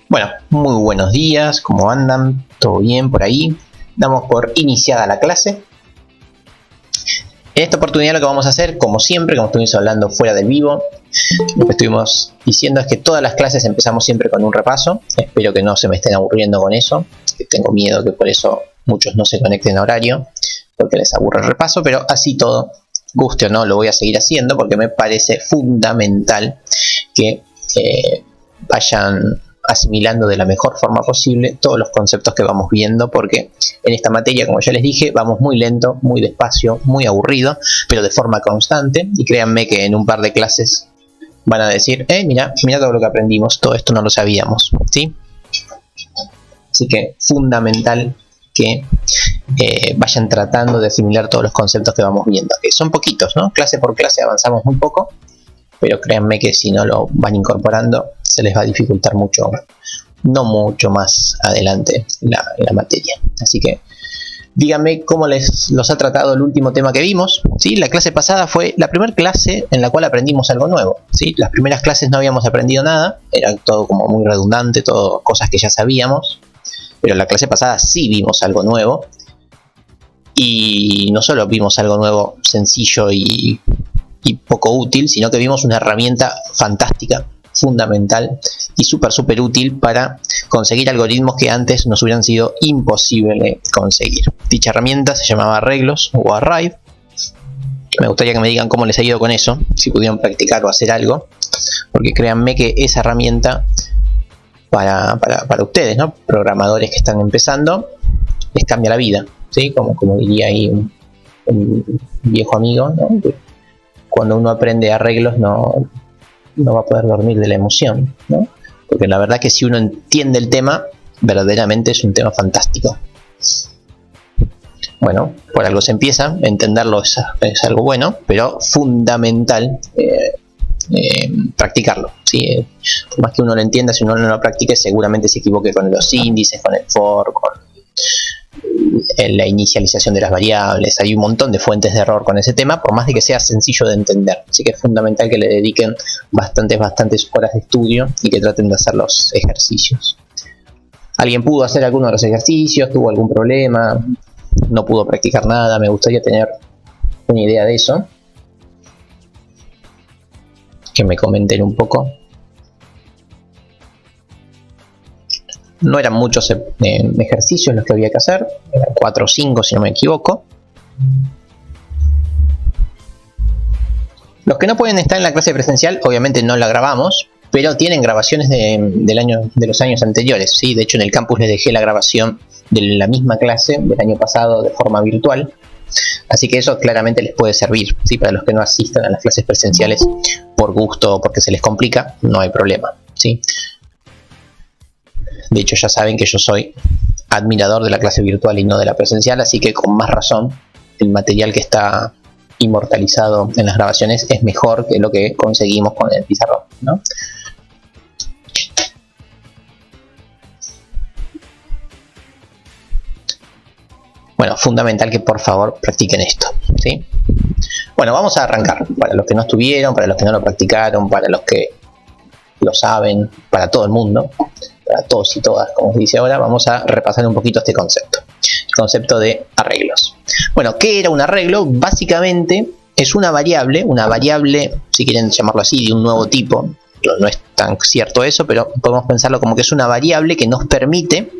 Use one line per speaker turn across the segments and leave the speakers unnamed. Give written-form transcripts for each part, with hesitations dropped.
Bueno, muy buenos días, ¿cómo andan? ¿Todo bien por ahí? Damos por iniciada la clase. En esta oportunidad lo que vamos a hacer, como siempre, como estuvimos hablando fuera del vivo, lo que estuvimos diciendo es que todas las clases empezamos siempre con un repaso. Espero que no se me estén aburriendo con eso, que tengo miedo que por eso muchos no se conecten a horario, porque les aburre el repaso, pero así todo, guste o no, lo voy a seguir haciendo porque me parece fundamental que vayan asimilando de la mejor forma posible todos los conceptos que vamos viendo, porque en esta materia, como ya les dije, vamos muy lento, muy despacio, muy aburrido, pero de forma constante, y créanme que en un par de clases van a decir, mira todo lo que aprendimos, todo esto no lo sabíamos, ¿sí? Así que fundamental que vayan tratando de asimilar todos los conceptos que vamos viendo, que son poquitos, ¿no? Clase por clase avanzamos muy poco, pero créanme que si no lo van incorporando se les va a dificultar mucho, no mucho más adelante la materia. Así que díganme cómo los ha tratado el último tema que vimos, ¿sí? La clase pasada fue la primera clase en la cual aprendimos algo nuevo, ¿sí? Las primeras clases no habíamos aprendido nada, era todo como muy redundante, todo cosas que ya sabíamos, pero la clase pasada sí vimos algo nuevo, y no solo vimos algo nuevo sencillo y poco útil, sino que vimos una herramienta fantástica, fundamental y súper útil para conseguir algoritmos que antes nos hubieran sido imposible conseguir. Dicha herramienta se llamaba Arreglos o Arrive. Me gustaría que me digan cómo les ha ido con eso, si pudieron practicar o hacer algo, porque créanme que esa herramienta para ustedes, ¿no? Programadores que están empezando, les cambia la vida, ¿sí? Como diría ahí un viejo amigo, ¿no? Cuando uno aprende arreglos no va a poder dormir de la emoción, ¿no? Porque la verdad que si uno entiende el tema, verdaderamente es un tema fantástico. Bueno, por algo se empieza, entenderlo es algo bueno, pero fundamental practicarlo, ¿sí? Por más que uno lo entienda, si uno no lo practique, seguramente se equivoque con los índices, con el for, con la inicialización de las variables. Hay un montón de fuentes de error con ese tema, por más de que sea sencillo de entender. Así que es fundamental que le dediquen bastantes horas de estudio y que traten de hacer los ejercicios. ¿Alguien pudo hacer alguno de los ejercicios? ¿Tuvo algún problema? ¿No pudo practicar nada? Me gustaría tener una idea de eso, que me comenten un poco. No eran muchos ejercicios los que había que hacer, eran 4 o 5 si no me equivoco. Los que no pueden estar en la clase presencial, obviamente no la grabamos, pero tienen grabaciones de los años anteriores, ¿sí? De hecho, en el campus les dejé la grabación de la misma clase del año pasado de forma virtual, así que eso claramente les puede servir, ¿sí? Para los que no asistan a las clases presenciales por gusto o porque se les complica, no hay problema, ¿sí? De hecho, ya saben que yo soy admirador de la clase virtual y no de la presencial, así que con más razón el material que está inmortalizado en las grabaciones es mejor que lo que conseguimos con el pizarrón, ¿no? Bueno, fundamental que por favor practiquen esto, ¿sí? Bueno, vamos a arrancar. Para los que no estuvieron, para los que no lo practicaron, para los que lo saben, para todo el mundo, para todos y todas, como se dice ahora, vamos a repasar un poquito este concepto. El concepto de arreglos. Bueno, ¿qué era un arreglo? Básicamente es una variable, si quieren llamarlo así, de un nuevo tipo. No es tan cierto eso, pero podemos pensarlo como que es una variable que nos permite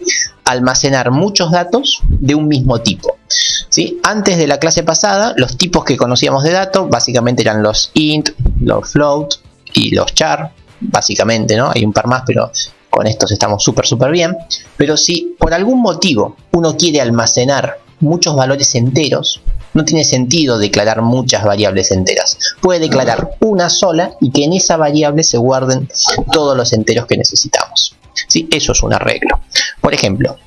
almacenar muchos datos de un mismo tipo, ¿sí? Antes de la clase pasada, los tipos que conocíamos de datos básicamente eran los int, los float y los char, básicamente, ¿no? Hay un par más, pero con estos estamos súper bien. Pero si por algún motivo uno quiere almacenar muchos valores enteros, no tiene sentido declarar muchas variables enteras. Puede declarar una sola y que en esa variable se guarden todos los enteros que necesitamos, ¿sí? Eso es un arreglo. Por ejemplo,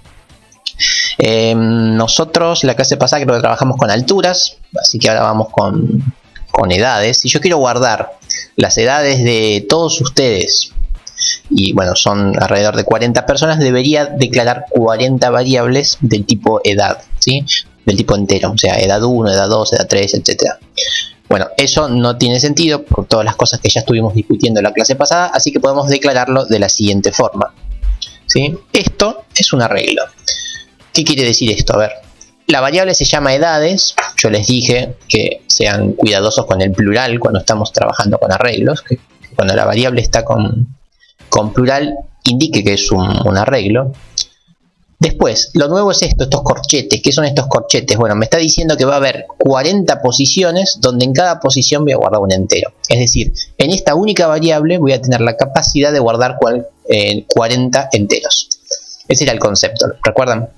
nosotros la clase pasada creo que trabajamos con alturas, así que ahora vamos con edades. Si yo quiero guardar las edades de todos ustedes, y bueno, son alrededor de 40 personas, debería declarar 40 variables del tipo edad, ¿sí? Del tipo entero, o sea, edad 1, edad 2, edad 3, etc. Bueno, eso no tiene sentido por todas las cosas que ya estuvimos discutiendo en la clase pasada, así que podemos declararlo de la siguiente forma. ¿sí? Esto es un arreglo. ¿Qué quiere decir esto? A ver, la variable se llama edades. Yo les dije que sean cuidadosos con el plural cuando estamos trabajando con arreglos, que cuando la variable está con plural indique que es un arreglo. Después, lo nuevo es esto, estos corchetes. ¿Qué son estos corchetes? Bueno, me está diciendo que va a haber 40 posiciones donde en cada posición voy a guardar un entero. Es decir, en esta única variable voy a tener la capacidad de guardar 40 enteros. Ese era el concepto, ¿recuerdan?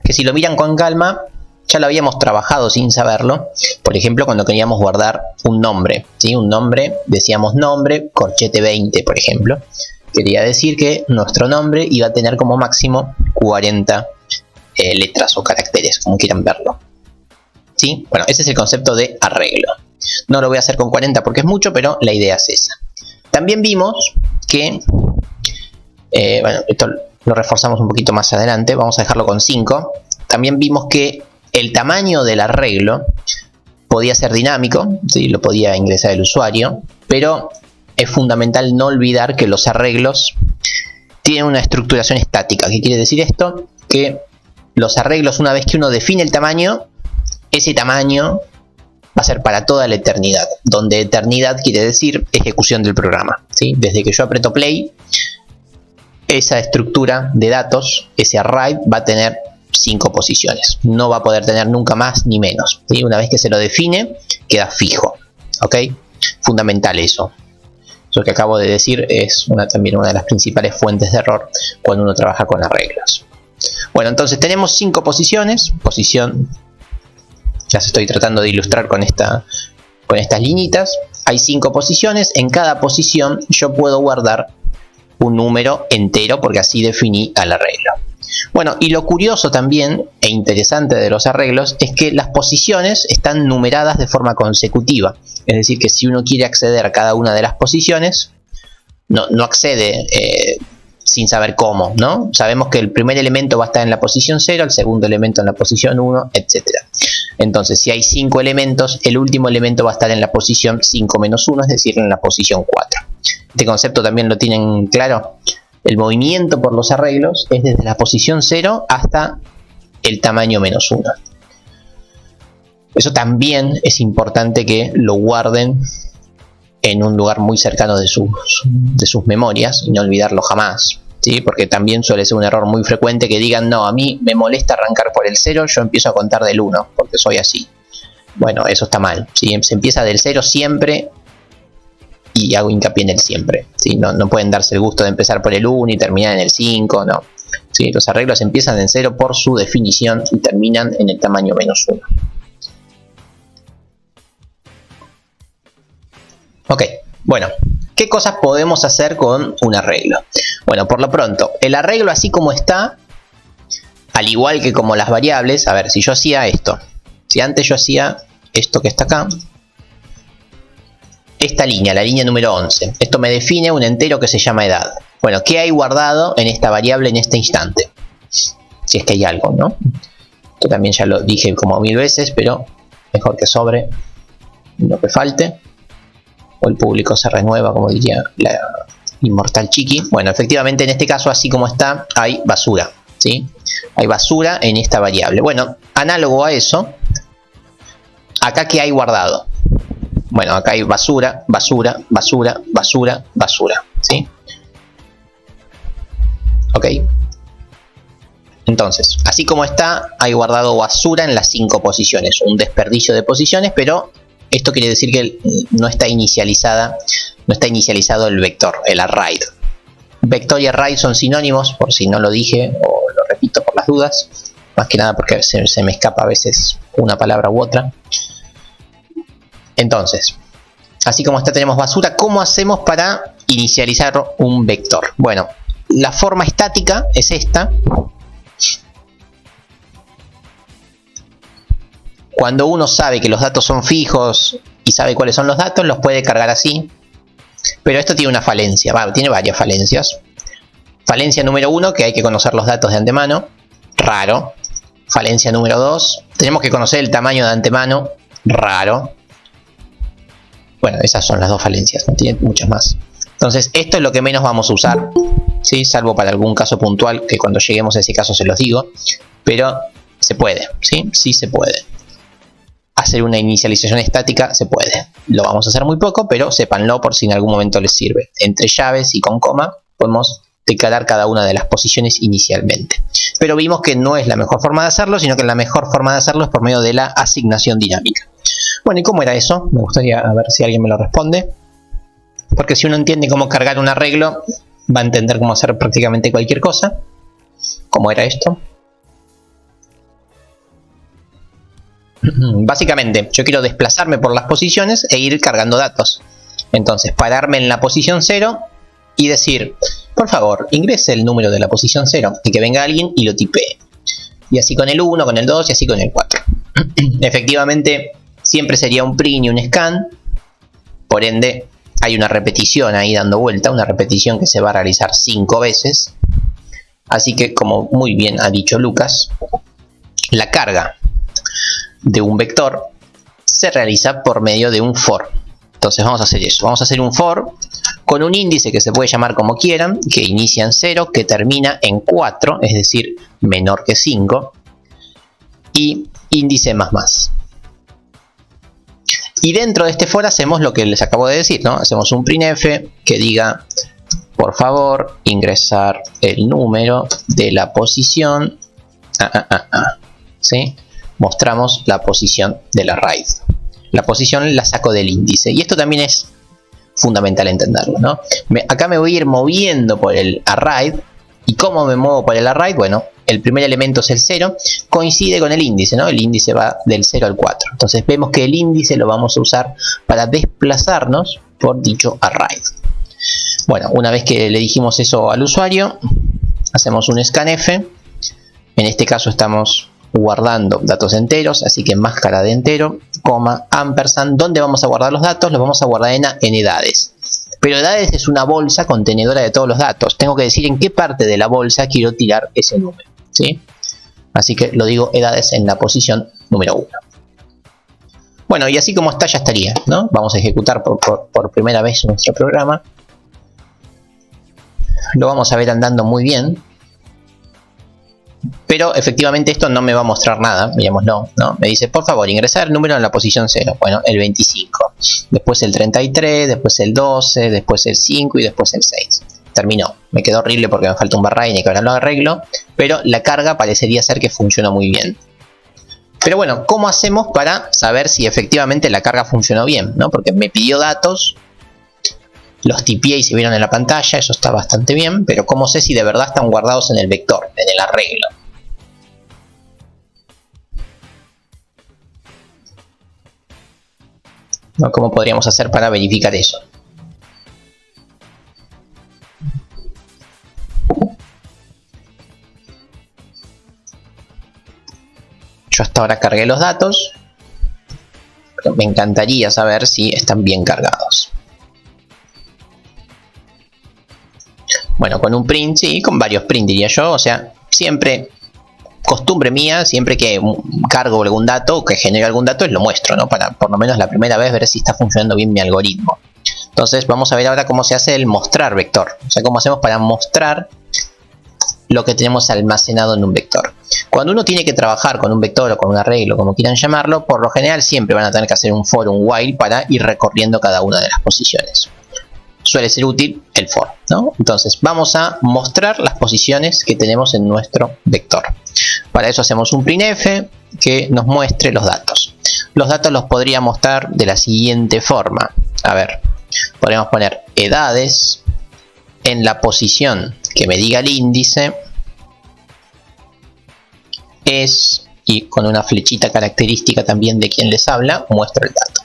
Que si lo miran con calma, ya lo habíamos trabajado sin saberlo. Por ejemplo, cuando queríamos guardar un nombre, ¿sí? Un nombre, decíamos nombre, corchete 20, por ejemplo. Quería decir que nuestro nombre iba a tener como máximo 40 letras o caracteres, como quieran verlo. ¿Sí? Bueno, ese es el concepto de arreglo. No lo voy a hacer con 40 porque es mucho, pero la idea es esa. También vimos que, bueno, esto lo reforzamos un poquito más adelante, vamos a dejarlo con 5. También vimos que el tamaño del arreglo podía ser dinámico, ¿sí? Lo podía ingresar el usuario, pero es fundamental no olvidar que los arreglos tienen una estructuración estática. ¿Qué quiere decir esto? Que los arreglos, una vez que uno define el tamaño, ese tamaño va a ser para toda la eternidad, donde eternidad quiere decir ejecución del programa, ¿sí? Desde que yo aprieto play, esa estructura de datos, ese array, va a tener 5 posiciones. No va a poder tener nunca más ni menos, ¿sí? Una vez que se lo define, queda fijo. ¿Ok? Fundamental eso. Lo que acabo de decir es también una de las principales fuentes de error cuando uno trabaja con arreglos. Bueno, entonces tenemos 5 posiciones. Posición, ya se estoy tratando de ilustrar con estas liñitas. Hay 5 posiciones. En cada posición yo puedo guardar un número entero porque así definí al arreglo. Bueno, y lo curioso también e interesante de los arreglos es que las posiciones están numeradas de forma consecutiva. Es decir, que si uno quiere acceder a cada una de las posiciones, no accede sin saber cómo, ¿no? Sabemos que el primer elemento va a estar en la posición 0, el segundo elemento en la posición 1, etc. Entonces, si hay 5 elementos, el último elemento va a estar en la posición 5 menos 1, es decir, en la posición 4. Este concepto también lo tienen claro. El movimiento por los arreglos es desde la posición 0 hasta el tamaño menos 1. Eso también es importante que lo guarden en un lugar muy cercano de sus memorias y no olvidarlo jamás, ¿sí? Porque también suele ser un error muy frecuente que digan, no, a mí me molesta arrancar por el 0, yo empiezo a contar del 1 porque soy así. Bueno, eso está mal, ¿sí? Se empieza del 0 siempre y hago hincapié en el siempre, ¿sí? No pueden darse el gusto de empezar por el 1 y terminar en el 5, no. ¿Sí? Los arreglos empiezan en 0 por su definición y terminan en el tamaño menos 1. Ok, bueno, ¿qué cosas podemos hacer con un arreglo? Bueno, por lo pronto, el arreglo así como está, al igual que como las variables, a ver, si yo hacía esto, si antes yo hacía esto que está acá, esta línea, la línea número 11, esto me define un entero que se llama edad. Bueno, ¿qué hay guardado en esta variable en este instante? Si es que hay algo, ¿no? Esto también ya lo dije como 1000 veces, pero mejor que sobre lo que falte. O el público se renueva, como diría la inmortal Chiqui. Bueno, efectivamente en este caso, así como está, hay basura, ¿sí? Hay basura en esta variable. Bueno, análogo a eso, acá ¿qué hay guardado? Bueno, acá hay basura, basura, basura, basura, basura, ¿sí? Ok. Entonces, así como está, hay guardado basura en las 5 posiciones. Un desperdicio de posiciones, pero esto quiere decir que no está inicializado el vector, el array. Vector y array son sinónimos, por si no lo dije o lo repito por las dudas. Más que nada porque se me escapa a veces una palabra u otra. Entonces, así como está tenemos basura, ¿cómo hacemos para inicializar un vector? Bueno, la forma estática es esta. Cuando uno sabe que los datos son fijos y sabe cuáles son los datos, los puede cargar así. Pero esto tiene una falencia, tiene varias falencias. Falencia número 1, que hay que conocer los datos de antemano. Raro. Falencia número 2, tenemos que conocer el tamaño de antemano. Raro. Bueno, esas son las dos falencias, no tiene muchas más. Entonces esto es lo que menos vamos a usar, ¿sí? Salvo para algún caso puntual, que cuando lleguemos a ese caso se los digo. Pero se puede, ¿sí? Sí se puede. Hacer una inicialización estática se puede. Lo vamos a hacer muy poco, pero sépanlo por si en algún momento les sirve. Entre llaves y con coma podemos declarar cada una de las posiciones inicialmente. Pero vimos que no es la mejor forma de hacerlo, sino que la mejor forma de hacerlo es por medio de la asignación dinámica. Bueno, ¿y cómo era eso? Me gustaría ver si alguien me lo responde. Porque si uno entiende cómo cargar un arreglo, va a entender cómo hacer prácticamente cualquier cosa. ¿Cómo era esto? Básicamente, yo quiero desplazarme por las posiciones e ir cargando datos. Entonces, pararme en la posición 0 y decir, por favor, ingrese el número de la posición 0 y que venga alguien y lo tipee. Y así con el 1, con el 2 y así con el 4. Efectivamente, siempre sería un print y un scan. Por ende, hay una repetición ahí dando vuelta, una repetición que se va a realizar 5 veces. Así que, como muy bien ha dicho Lucas, la carga de un vector se realiza por medio de un for. Entonces vamos a hacer eso. Vamos a hacer un for con un índice que se puede llamar como quieran, que inicia en 0, que termina en 4, es decir, menor que 5, y índice más. Y dentro de este for hacemos lo que les acabo de decir, ¿no? Hacemos un printf que diga, por favor, ingresar el número de la posición. ¿Sí? Mostramos la posición del array. La posición la saco del índice. Y esto también es fundamental entenderlo, ¿no? Acá me voy a ir moviendo por el array. ¿Y cómo me muevo por el array? Bueno, el primer elemento es el 0. Coincide con el índice, ¿no? El índice va del 0 al 4. Entonces vemos que el índice lo vamos a usar para desplazarnos por dicho array. Bueno, una vez que le dijimos eso al usuario, hacemos un scanf. En este caso estamos guardando datos enteros, así que máscara de entero, coma, ampersand. ¿Dónde vamos a guardar los datos? Los vamos a guardar en edades. Pero edades es una bolsa contenedora de todos los datos. Tengo que decir en qué parte de la bolsa quiero tirar ese número, ¿sí? Así que lo digo edades en la posición número 1. Bueno, y así como está ya estaría, ¿no? Vamos a ejecutar por primera vez nuestro programa. Lo vamos a ver andando muy bien. Pero efectivamente esto no me va a mostrar nada, mirémoslo, ¿no? Me dice, por favor, ingresar el número en la posición 0. Bueno, el 25. Después el 33, después el 12, después el 5 y después el 6. Terminó. Me quedó horrible porque me falta un barra y que ahora lo arreglo. Pero la carga parecería ser que funcionó muy bien. Pero bueno, ¿cómo hacemos para saber si efectivamente la carga funcionó bien, ¿no? Porque me pidió datos, los tipié y se vieron en la pantalla, eso está bastante bien, pero ¿cómo sé si de verdad están guardados en el vector, en el arreglo? ¿No? ¿Cómo podríamos hacer para verificar eso? Yo hasta ahora cargué los datos, pero me encantaría saber si están bien cargados. Bueno, con un print, sí, con varios print diría yo, o sea, siempre, costumbre mía, siempre que cargo algún dato, que genere algún dato, lo muestro, ¿no? Para por lo menos la primera vez ver si está funcionando bien mi algoritmo. Entonces vamos a ver ahora cómo se hace el mostrar vector, o sea, cómo hacemos para mostrar lo que tenemos almacenado en un vector. Cuando uno tiene que trabajar con un vector o con un arreglo, como quieran llamarlo, por lo general siempre van a tener que hacer un for, un while para ir recorriendo cada una de las posiciones. Suele ser útil el for, ¿no? Entonces vamos a mostrar las posiciones que tenemos en nuestro vector. Para eso hacemos un printf que nos muestre los datos. Los datos los podría mostrar de la siguiente forma. A ver, podríamos poner edades en la posición que me diga el índice es, y con una flechita característica también de quien les habla, muestro el dato.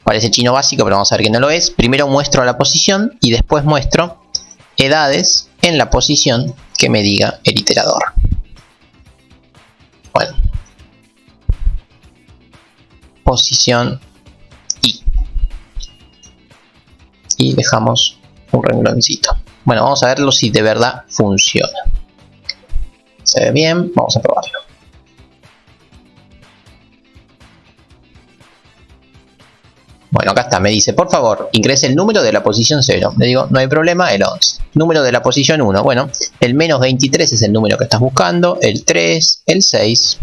Parece chino básico, pero vamos a ver que no lo es. Primero muestro la posición y después muestro edades en la posición que me diga el iterador. Bueno. Posición I. Y dejamos un rengloncito. Bueno, vamos a verlo si de verdad funciona. Se ve bien, vamos a probarlo. Bueno, Bueno, acá está, me dice, por favor, ingrese el número de la posición 0. Le digo, no hay problema, el 11. Número de la posición 1, bueno, el menos 23 es el número que estás buscando, el 3, el 6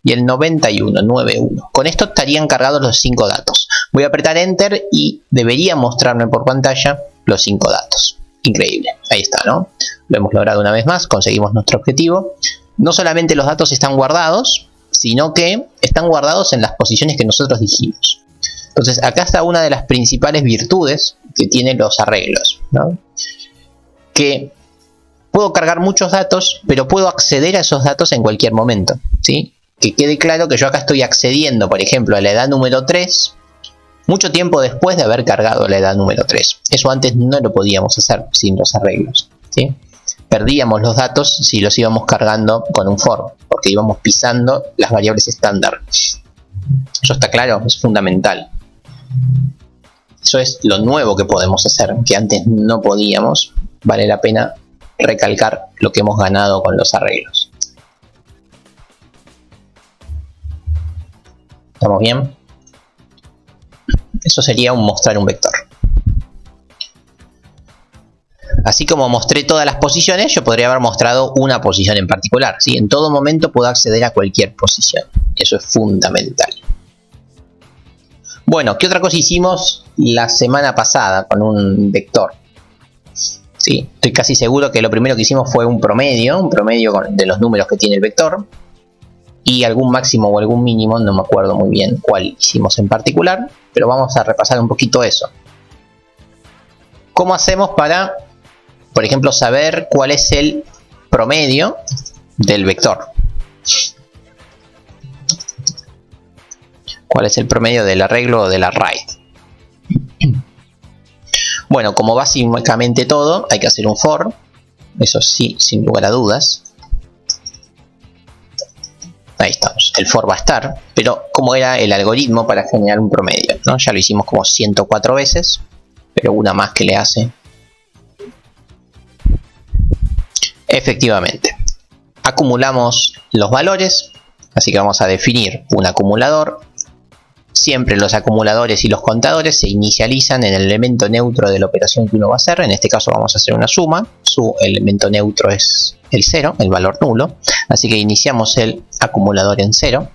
y el 91, 91. Con esto estarían cargados los 5 datos. Voy a apretar Enter y debería mostrarme por pantalla los 5 datos. Increíble, ahí está, ¿no? Lo hemos logrado una vez más, conseguimos nuestro objetivo. No solamente los datos están guardados, sino que están guardados en las posiciones que nosotros dijimos. Entonces acá está una de las principales virtudes que tienen los arreglos, ¿no? Que puedo cargar muchos datos, pero puedo acceder a esos datos en cualquier momento, ¿sí? Que quede claro que yo acá estoy accediendo, por ejemplo, a la edad número 3, mucho tiempo después de haber cargado la edad número 3. Eso antes no lo podíamos hacer sin los arreglos, ¿sí? Perdíamos los datos si los íbamos cargando con un for, porque íbamos pisando las variables estándar. ¿Eso está claro? Es fundamental. Eso es lo nuevo que podemos hacer, que antes no podíamos. Vale la pena recalcar lo que hemos ganado con los arreglos. ¿Estamos bien? Eso sería mostrar un vector. Así como mostré todas las posiciones, yo podría haber mostrado una posición en particular, ¿sí? En todo momento puedo acceder a cualquier posición. Eso es fundamental. Bueno, ¿qué otra cosa hicimos la semana pasada con un vector? Sí, estoy casi seguro que lo primero que hicimos fue un promedio de los números que tiene el vector. Y algún máximo o algún mínimo, no me acuerdo muy bien cuál hicimos en particular, pero vamos a repasar un poquito eso. ¿Cómo hacemos para, por ejemplo, saber cuál es el promedio del vector? ¿Cuál es el promedio del arreglo o del array? Bueno, como básicamente todo, hay que hacer un for. Eso sí, sin lugar a dudas. Ahí estamos, el for va a estar, pero ¿cómo era el algoritmo para generar un promedio? ¿No? Ya lo hicimos como 104 veces, pero una más que le hace. Efectivamente, acumulamos los valores, así que vamos a definir un acumulador. Siempre los acumuladores y los contadores se inicializan en el elemento neutro de la operación que uno va a hacer. En este caso vamos a hacer una suma. Su elemento neutro es el 0, el valor nulo. Así que iniciamos el acumulador en 0.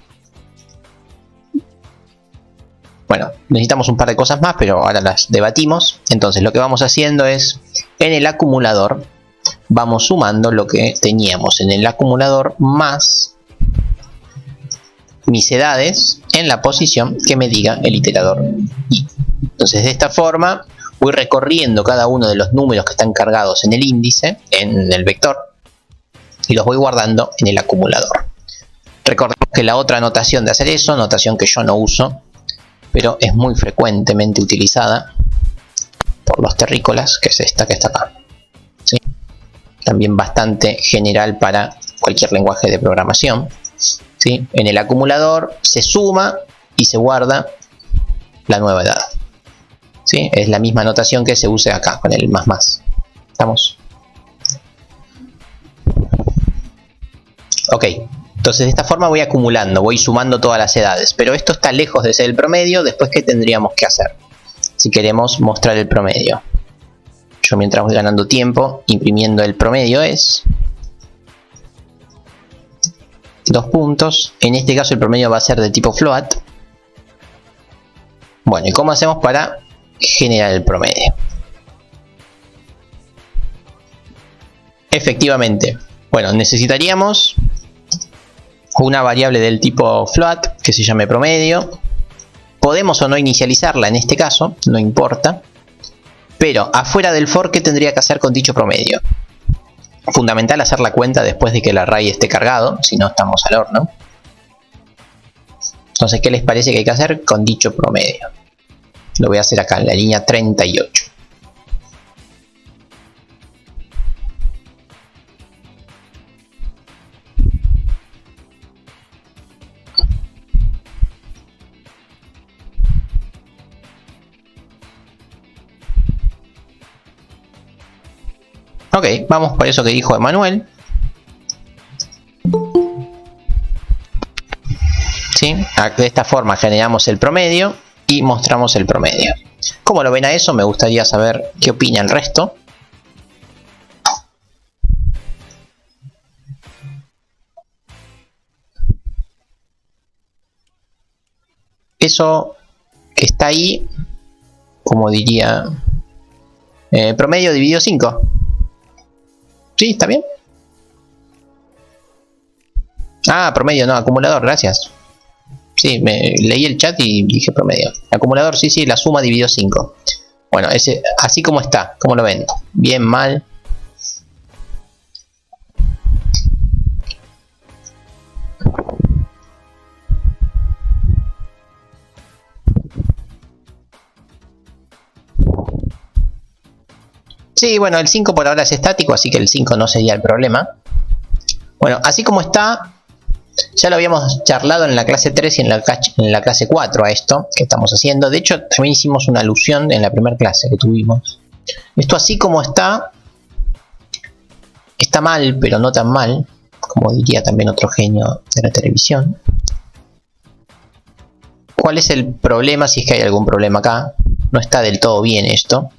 Bueno, necesitamos un par de cosas más, pero ahora las debatimos. Entonces lo que vamos haciendo es, en el acumulador, vamos sumando lo que teníamos en el acumulador más mis edades en la posición que me diga el iterador i. Entonces de esta forma voy recorriendo cada uno de los números que están cargados en el índice, en el vector, y los voy guardando en el acumulador. Recordemos que la otra notación de hacer eso, notación que yo no uso, pero es muy frecuentemente utilizada por los terrícolas, que es esta que está acá, ¿sí? También bastante general para cualquier lenguaje de programación. ¿Sí? En el acumulador se suma y se guarda la nueva edad. ¿Sí? Es la misma notación que se usa acá con el más. ¿Estamos? Ok, entonces de esta forma voy acumulando, voy sumando todas las edades. Pero esto está lejos de ser el promedio. Después, ¿qué tendríamos que hacer si queremos mostrar el promedio? Yo, mientras voy ganando tiempo, imprimiendo el promedio es... dos puntos. En este caso el promedio va a ser de tipo float. Bueno, ¿y cómo hacemos para generar el promedio? Efectivamente, bueno, necesitaríamos una variable del tipo float que se llame promedio. Podemos o no inicializarla en este caso, no importa. Pero afuera del for, ¿qué tendría que hacer con dicho promedio? Fundamental hacer la cuenta después de que el array esté cargado, si no estamos al horno. Entonces, ¿qué les parece que hay que hacer con dicho promedio? Lo voy a hacer acá en la línea 38. Ok, vamos por eso que dijo Emanuel. ¿Sí? De esta forma generamos el promedio y mostramos el promedio. ¿Cómo lo ven a eso? Me gustaría saber qué opina el resto. Eso que está ahí, como diría, promedio dividido 5. ¿Sí? ¿Está bien? Ah, promedio, no, acumulador, gracias. Sí, leí el chat y dije promedio. Acumulador, sí, sí, la suma dividido 5. Bueno, ese, así como está, ¿cómo lo ven? Bien, mal. Sí, bueno, el 5 por ahora es estático, así que el 5 no sería el problema. Bueno, así como está, ya lo habíamos charlado en la clase 3 y en la clase 4 a esto que estamos haciendo. De hecho, también hicimos una alusión en la primera clase que tuvimos. Esto así como está mal, pero no tan mal, como diría también otro genio de la televisión. ¿Cuál es el problema? Si es que hay algún problema acá. No está del todo bien esto.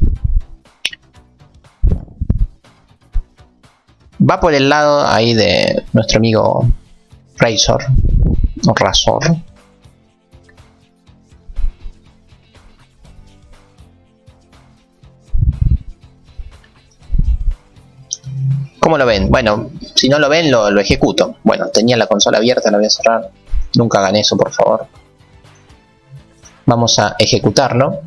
Va por el lado ahí de nuestro amigo Razor o Razor. ¿Cómo lo ven? Bueno, si no lo ven, lo ejecuto. Bueno, tenía la consola abierta, la voy a cerrar. Nunca hagan eso, por favor. Vamos a ejecutarlo.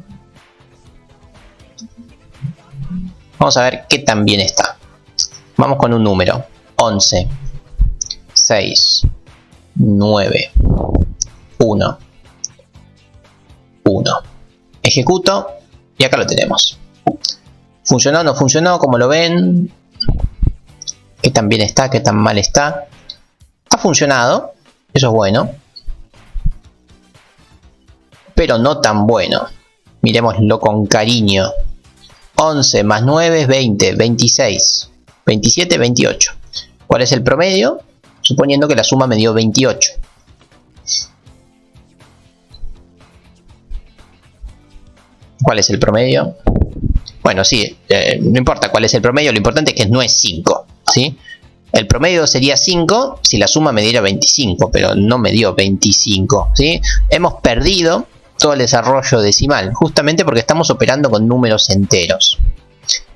Vamos a ver qué tan bien está. Vamos con un número. 11, 6, 9, 1, 1. Ejecuto y acá lo tenemos. ¿Funcionó o no funcionó? ¿Cómo lo ven? ¿Qué tan bien está? ¿Qué tan mal está? Ha funcionado. Eso es bueno. Pero no tan bueno. Miremoslo con cariño. 11 más 9 es 20, 26, 27, 28. ¿Cuál es el promedio? Suponiendo que la suma me dio 28. ¿Cuál es el promedio? Bueno, sí, no importa cuál es el promedio, lo importante es que no es 5, ¿sí? El promedio sería 5 si la suma me diera 25, pero no me dio 25, ¿sí? Hemos perdido todo el desarrollo decimal, justamente porque estamos operando con números enteros.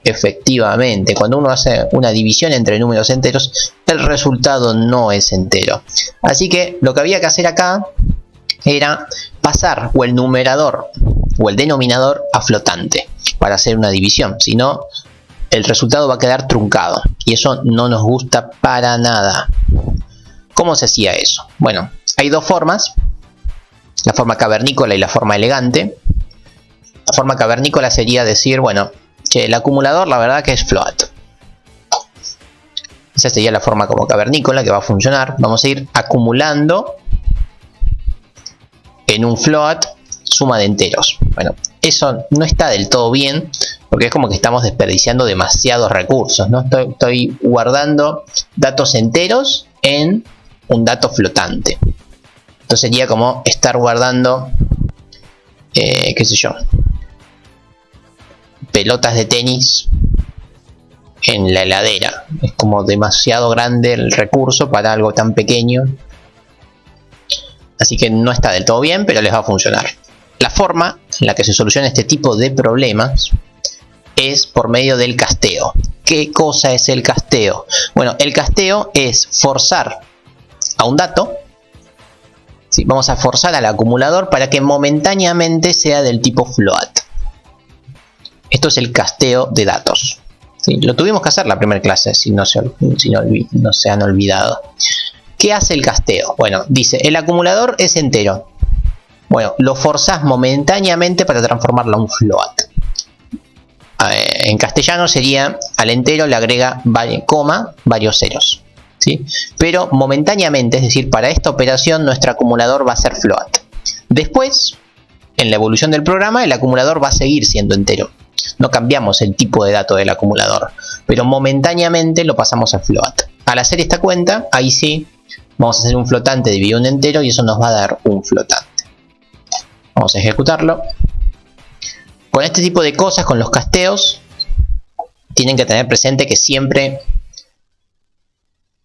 Efectivamente, cuando uno hace una división entre números enteros, el resultado no es entero. Así que lo que había que hacer acá era pasar o el numerador o el denominador a flotante para hacer una división, si no el resultado va a quedar truncado y eso no nos gusta para nada. ¿Cómo se hacía eso? Bueno, hay dos formas, la forma cavernícola y la forma elegante. La forma cavernícola sería decir, bueno, che, el acumulador la verdad que es float. Esa sería la forma como cavernícola que va a funcionar. Vamos a ir acumulando en un float suma de enteros. Bueno, eso no está del todo bien porque es como que estamos desperdiciando demasiados recursos, ¿no? Estoy guardando datos enteros en un dato flotante. Entonces sería como estar guardando, qué sé yo, pelotas de tenis en la heladera. Es como demasiado grande el recurso para algo tan pequeño. Así que no está del todo bien, pero les va a funcionar. La forma en la que se soluciona este tipo de problemas es por medio del casteo. ¿Qué cosa es el casteo? Bueno, el casteo es forzar a un dato. ¿Sí? Vamos a forzar al acumulador para que momentáneamente sea del tipo float. Esto es el casteo de datos. ¿Sí? Lo tuvimos que hacer la primera clase, si no se han olvidado. ¿Qué hace el casteo? Bueno, dice, el acumulador es entero. Bueno, lo forzás momentáneamente para transformarlo a un float. En castellano sería, al entero le agrega coma, varios ceros. ¿Sí? Pero momentáneamente, es decir, para esta operación nuestro acumulador va a ser float. Después, en la evolución del programa, el acumulador va a seguir siendo entero. No cambiamos el tipo de dato del acumulador, pero momentáneamente lo pasamos a float. Al hacer esta cuenta, ahí sí, vamos a hacer un flotante dividido en entero y eso nos va a dar un flotante. Vamos a ejecutarlo. Con este tipo de cosas, con los casteos, tienen que tener presente que siempre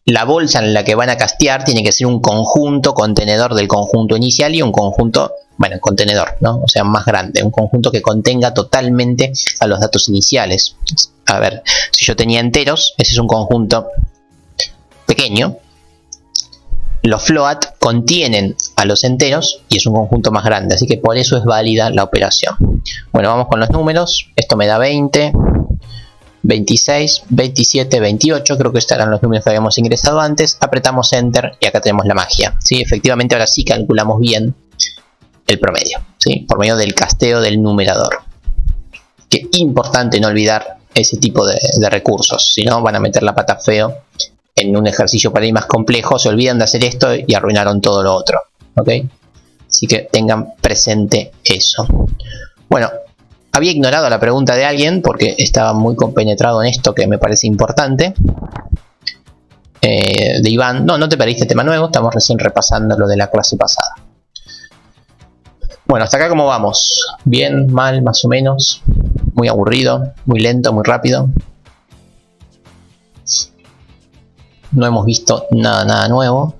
la bolsa en la que van a castear tiene que ser un conjunto contenedor del conjunto inicial y un conjunto, bueno, contenedor, ¿no? O sea, más grande, un conjunto que contenga totalmente a los datos iniciales. A ver, si yo tenía enteros, ese es un conjunto pequeño. Los float contienen a los enteros y es un conjunto más grande, así que por eso es válida la operación. Bueno, vamos con los números. Esto me da 20, 26, 27, 28, creo que estos eran los números que habíamos ingresado antes. Apretamos Enter y acá tenemos la magia, ¿sí? Efectivamente ahora sí calculamos bien el promedio, ¿sí? Por medio del casteo del numerador. Que importante no olvidar ese tipo de recursos, si no van a meter la pata feo en un ejercicio para ir más complejo, se olvidan de hacer esto y arruinaron todo lo otro, ¿ok? Así que tengan presente eso. Bueno, había ignorado la pregunta de alguien porque estaba muy compenetrado en esto que me parece importante. De Iván, no te perdiste tema nuevo, estamos recién repasando lo de la clase pasada. Bueno, hasta acá cómo vamos. Bien, mal, más o menos. Muy aburrido, muy lento, muy rápido. No hemos visto nada nuevo.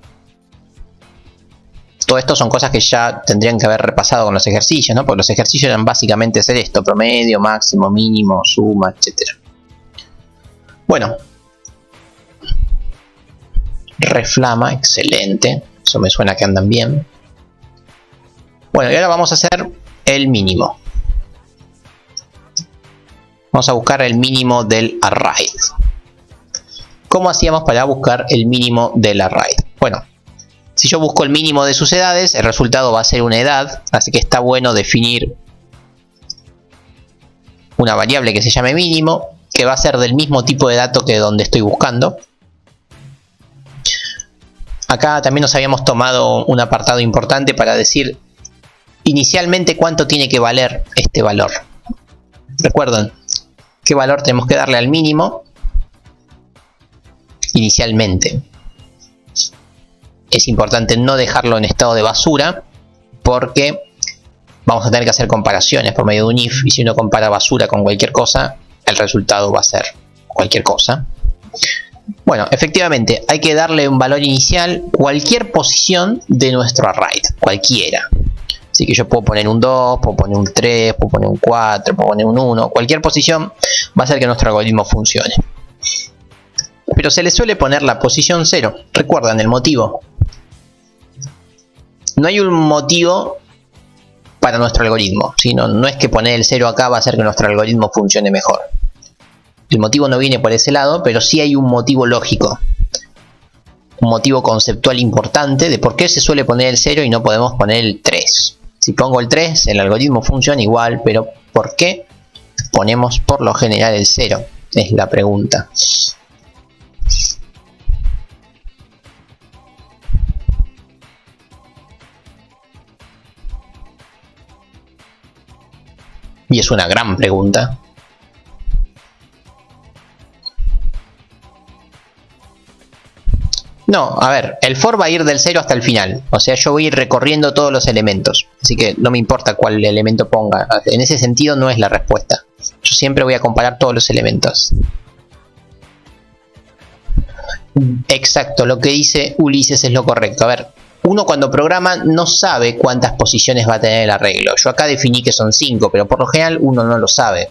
Todo esto son cosas que ya tendrían que haber repasado con los ejercicios, ¿no? Porque los ejercicios eran básicamente hacer esto: promedio, máximo, mínimo, suma, etc. Bueno. Reflama, excelente. Eso me suena que andan bien. Bueno, y ahora vamos a hacer el mínimo. Vamos a buscar el mínimo del array. ¿Cómo hacíamos para buscar el mínimo del array? Bueno, si yo busco el mínimo de sus edades, el resultado va a ser una edad, así que está bueno definir una variable que se llame mínimo, que va a ser del mismo tipo de dato que donde estoy buscando. Acá también nos habíamos tomado un apartado importante para decir inicialmente cuánto tiene que valer este valor. Recuerden qué valor tenemos que darle al mínimo inicialmente. Es importante no dejarlo en estado de basura porque vamos a tener que hacer comparaciones por medio de un if, y si uno compara basura con cualquier cosa, el resultado va a ser cualquier cosa. Bueno, efectivamente hay que darle un valor inicial cualquier posición de nuestro array, cualquiera. Así que yo puedo poner un 2, puedo poner un 3, puedo poner un 4, puedo poner un 1. Cualquier posición va a hacer que nuestro algoritmo funcione. Pero se le suele poner la posición 0. Recuerdan el motivo. No hay un motivo para nuestro algoritmo, ¿sí? No es que poner el 0 acá va a hacer que nuestro algoritmo funcione mejor. El motivo no viene por ese lado, pero sí hay un motivo lógico. Un motivo conceptual importante de por qué se suele poner el 0 y no podemos poner el 3. Si pongo el 3, el algoritmo funciona igual, pero ¿por qué ponemos por lo general el 0? Es la pregunta. Y es una gran pregunta. No, a ver, el for va a ir del 0 hasta el final. O sea, yo voy a ir recorriendo todos los elementos. Así que no me importa cuál elemento ponga. En ese sentido no es la respuesta. Yo siempre voy a comparar todos los elementos. Exacto, lo que dice Ulises es lo correcto. A ver, uno cuando programa no sabe cuántas posiciones va a tener el arreglo. Yo acá definí que son 5, pero por lo general uno no lo sabe.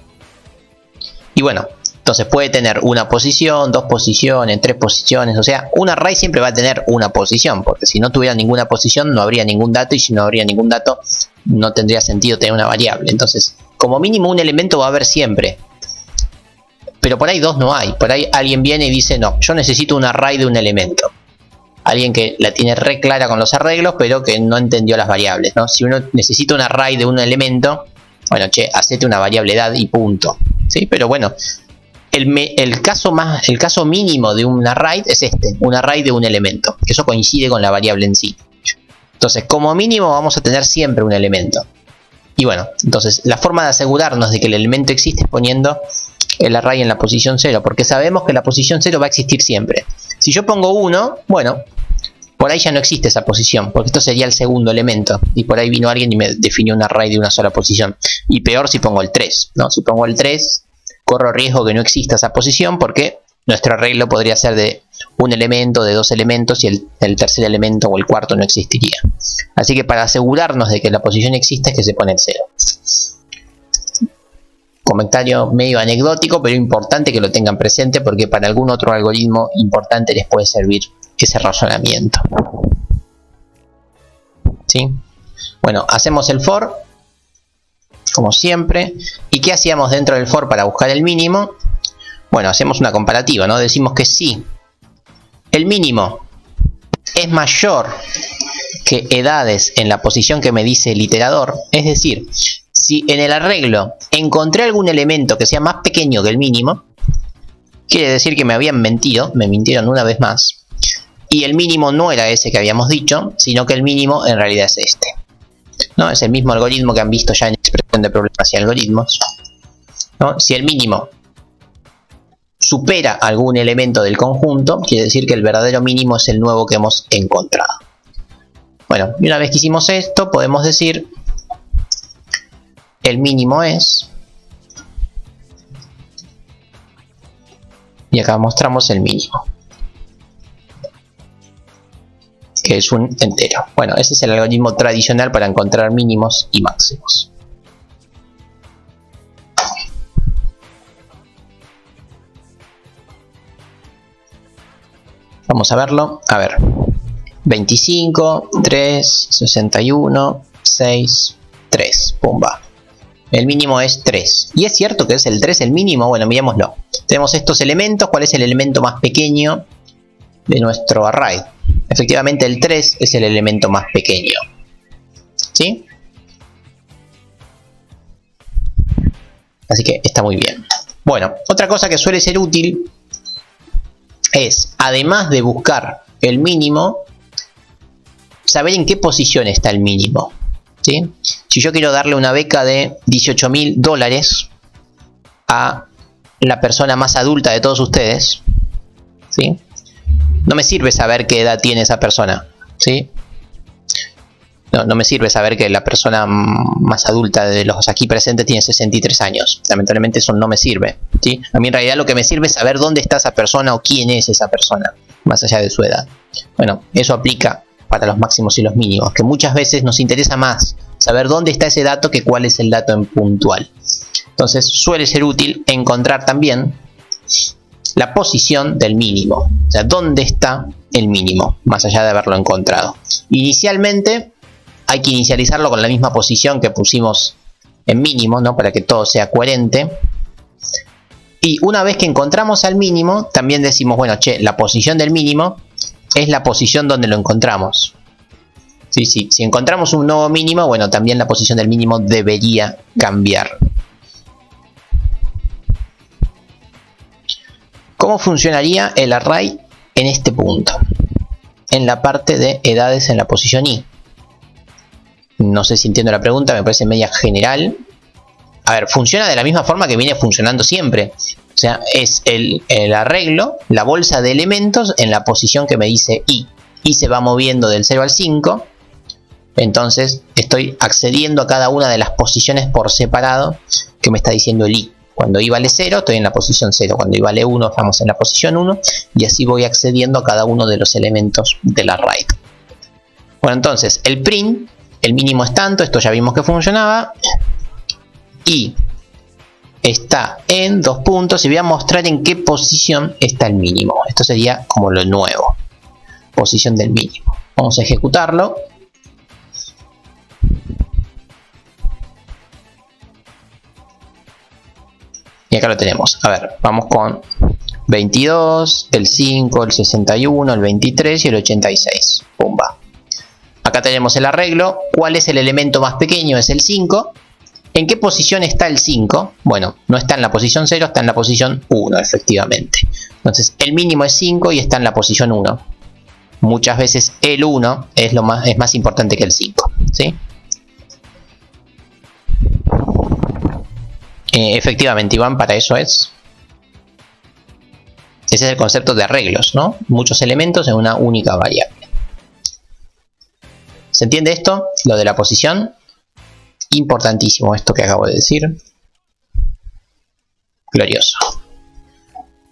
Y bueno, entonces puede tener una posición, 2 posiciones, 3 posiciones. O sea, un array siempre va a tener una posición, porque si no tuviera ninguna posición no habría ningún dato, y si no habría ningún dato no tendría sentido tener una variable. Entonces, como mínimo un elemento va a haber siempre. Pero por ahí 2 no hay. Por ahí alguien viene y dice, no, yo necesito un array de un elemento. Alguien que la tiene re clara con los arreglos, pero que no entendió las variables, ¿no? Si uno necesita un array de un elemento, bueno, che, hacete una variable edad y punto. ¿Sí? Pero bueno, el caso mínimo de un array es este, un array de un elemento. Eso coincide con la variable en sí. Entonces, como mínimo vamos a tener siempre un elemento. Y bueno, entonces la forma de asegurarnos de que el elemento existe es poniendo el array en la posición 0, porque sabemos que la posición 0 va a existir siempre. Si yo pongo 1, bueno, por ahí ya no existe esa posición, porque esto sería el segundo elemento, y por ahí vino alguien y me definió un array de una sola posición. Y peor si pongo el 3, ¿no? Si pongo el 3, corro riesgo que no exista esa posición, porque nuestro arreglo podría ser de un elemento, de dos elementos, y el tercer elemento o el cuarto no existiría. Así que para asegurarnos de que la posición existe es que se pone el 0. Comentario medio anecdótico, pero importante que lo tengan presente, porque para algún otro algoritmo importante les puede servir ese razonamiento. ¿Sí? Bueno, hacemos el for, como siempre. ¿Y qué hacíamos dentro del for para buscar el mínimo? Bueno, hacemos una comparativa, ¿no? Decimos que si el mínimo es mayor que edades en la posición que me dice el iterador, es decir, si en el arreglo encontré algún elemento que sea más pequeño que el mínimo, quiere decir que me habían mentido, me mintieron una vez más, y el mínimo no era ese que habíamos dicho, sino que el mínimo en realidad es este, ¿no? Es el mismo algoritmo que han visto ya en expresión de problemas y algoritmos, ¿no? Si el mínimo supera algún elemento del conjunto, quiere decir que el verdadero mínimo es el nuevo que hemos encontrado. Bueno, y una vez que hicimos esto, podemos decir el mínimo es, y acá mostramos el mínimo, que es un entero. Bueno, ese es el algoritmo tradicional para encontrar mínimos y máximos. Vamos a verlo. A ver, 25, 3, 61, 6, 3, pumba. El mínimo es 3. ¿Y es cierto que es el 3 el mínimo? Bueno, mirémoslo. Tenemos estos elementos. ¿Cuál es el elemento más pequeño de nuestro array? Efectivamente el 3 es el elemento más pequeño. ¿Sí? Así que está muy bien. Bueno, otra cosa que suele ser útil es, además de buscar el mínimo, saber en qué posición está el mínimo. ¿Sí? Si yo quiero darle una beca de $18.000 a la persona más adulta de todos ustedes, ¿sí? No me sirve saber qué edad tiene esa persona, ¿sí? No me sirve saber que la persona más adulta de los aquí presentes tiene 63 años. Lamentablemente eso no me sirve, ¿sí? A mí en realidad lo que me sirve es saber dónde está esa persona o quién es esa persona, más allá de su edad. Bueno, eso aplica para los máximos y los mínimos, que muchas veces nos interesa más saber dónde está ese dato que cuál es el dato en puntual. Entonces suele ser útil encontrar también la posición del mínimo, o sea, dónde está el mínimo, más allá de haberlo encontrado. Inicialmente hay que inicializarlo con la misma posición que pusimos en mínimo, ¿no? Para que todo sea coherente. Y una vez que encontramos al mínimo, también decimos, bueno, che, la posición del mínimo es la posición donde lo encontramos. Sí, sí. Si encontramos un nuevo mínimo, bueno, también la posición del mínimo debería cambiar. ¿Cómo funcionaría el array en este punto? En la parte de edades en la posición i. No sé si entiendo la pregunta, me parece media general. A ver, funciona de la misma forma que viene funcionando siempre. O sea, es el arreglo, la bolsa de elementos en la posición que me dice i. I se va moviendo del 0 al 5. Entonces estoy accediendo a cada una de las posiciones por separado que me está diciendo el i. Cuando i vale 0, estoy en la posición 0. Cuando i vale 1, estamos en la posición 1. Y así voy accediendo a cada uno de los elementos del array. Bueno, entonces, el print, el mínimo es tanto. Esto ya vimos que funcionaba. Y está en 2 puntos. Y voy a mostrar en qué posición está el mínimo. Esto sería como lo nuevo. Posición del mínimo. Vamos a ejecutarlo. Y acá lo tenemos. A ver, vamos con 22, el 5, el 61, el 23 y el 86. Pumba. Acá tenemos el arreglo. ¿Cuál es el elemento más pequeño? Es el 5. ¿En qué posición está el 5? Bueno, no está en la posición 0, está en la posición 1, efectivamente. Entonces, el mínimo es 5 y está en la posición 1. Muchas veces el 1 es más importante que el 5, ¿sí? Efectivamente, Iván, para eso es. Ese es el concepto de arreglos, ¿no? Muchos elementos en una única variable. ¿Se entiende esto? Lo de la posición. Importantísimo esto que acabo de decir. Glorioso.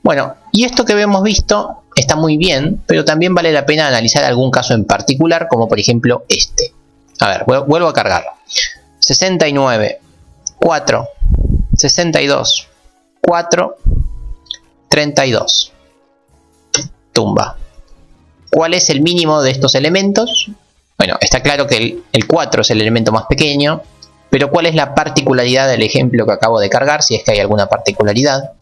Bueno, y esto que hemos visto está muy bien, pero también vale la pena analizar algún caso en particular, como por ejemplo este. A ver, vuelvo a cargar. 69, 4, 62, 4, 32. Tumba. ¿Cuál es el mínimo de estos elementos? Bueno, está claro que el 4 es el elemento más pequeño, pero ¿cuál es la particularidad del ejemplo que acabo de cargar? Si es que hay alguna particularidad.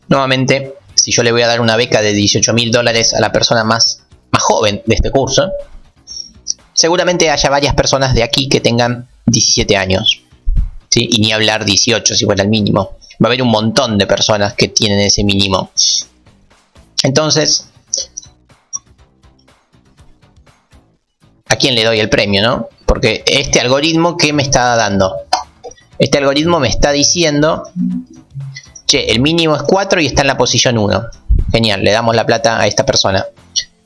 Nuevamente, si yo le voy a dar una beca de $18.000 a la persona más joven de este curso, seguramente haya varias personas de aquí que tengan 17 años, ¿sí? Y ni hablar 18 si fuera el mínimo. Va a haber un montón de personas que tienen ese mínimo. Entonces, ¿a quién le doy el premio, no? Porque este algoritmo, ¿qué me está dando? Este algoritmo me está diciendo, che, el mínimo es 4 y está en la posición 1. Genial, le damos la plata a esta persona.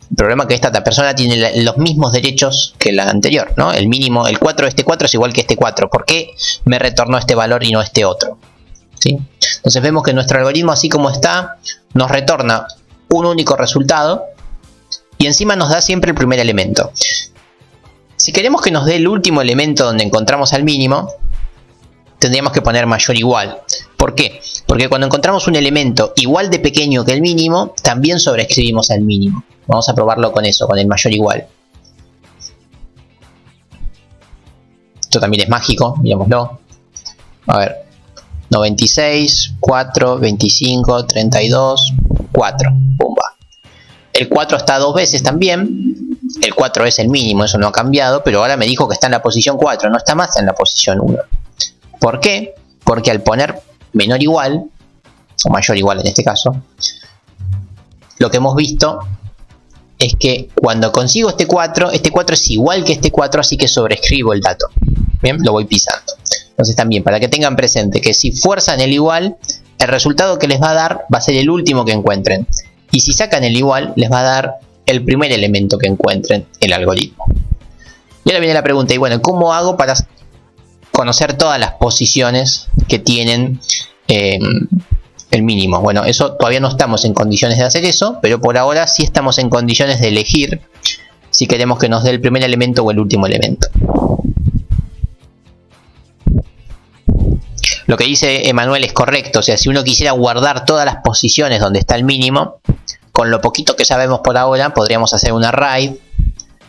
El problema es que esta persona tiene los mismos derechos que la anterior, ¿no? El mínimo, el 4 de este 4 es igual que este 4. ¿Por qué me retornó este valor y no este otro? ¿Sí? Entonces vemos que nuestro algoritmo, así como está, nos retorna un único resultado y encima nos da siempre el primer elemento. Si queremos que nos dé el último elemento donde encontramos al mínimo, tendríamos que poner mayor o igual. ¿Por qué? Porque cuando encontramos un elemento igual de pequeño que el mínimo, también sobreescribimos al mínimo. Vamos a probarlo con eso, con el mayor o igual. Esto también es mágico, mirémoslo. A ver. 96, 4, 25, 32, 4. Pumba. El 4 está dos veces también. El 4 es el mínimo, eso no ha cambiado. Pero ahora me dijo que está en la posición 4, no está más en la posición 1. ¿Por qué? Porque al poner menor igual, o mayor igual en este caso, lo que hemos visto es que cuando consigo este 4 es igual que este 4, así que sobrescribo el dato. Bien, lo voy pisando. Entonces también, para que tengan presente que si fuerzan el igual, el resultado que les va a dar va a ser el último que encuentren. Y si sacan el igual, les va a dar el primer elemento que encuentren, el algoritmo. Y ahora viene la pregunta, y bueno, ¿cómo hago para conocer todas las posiciones que tienen el mínimo? Bueno, eso todavía no estamos en condiciones de hacer eso, pero por ahora sí estamos en condiciones de elegir si queremos que nos dé el primer elemento o el último elemento. Lo que dice Emanuel es correcto, o sea, si uno quisiera guardar todas las posiciones donde está el mínimo, con lo poquito que sabemos por ahora, podríamos hacer un array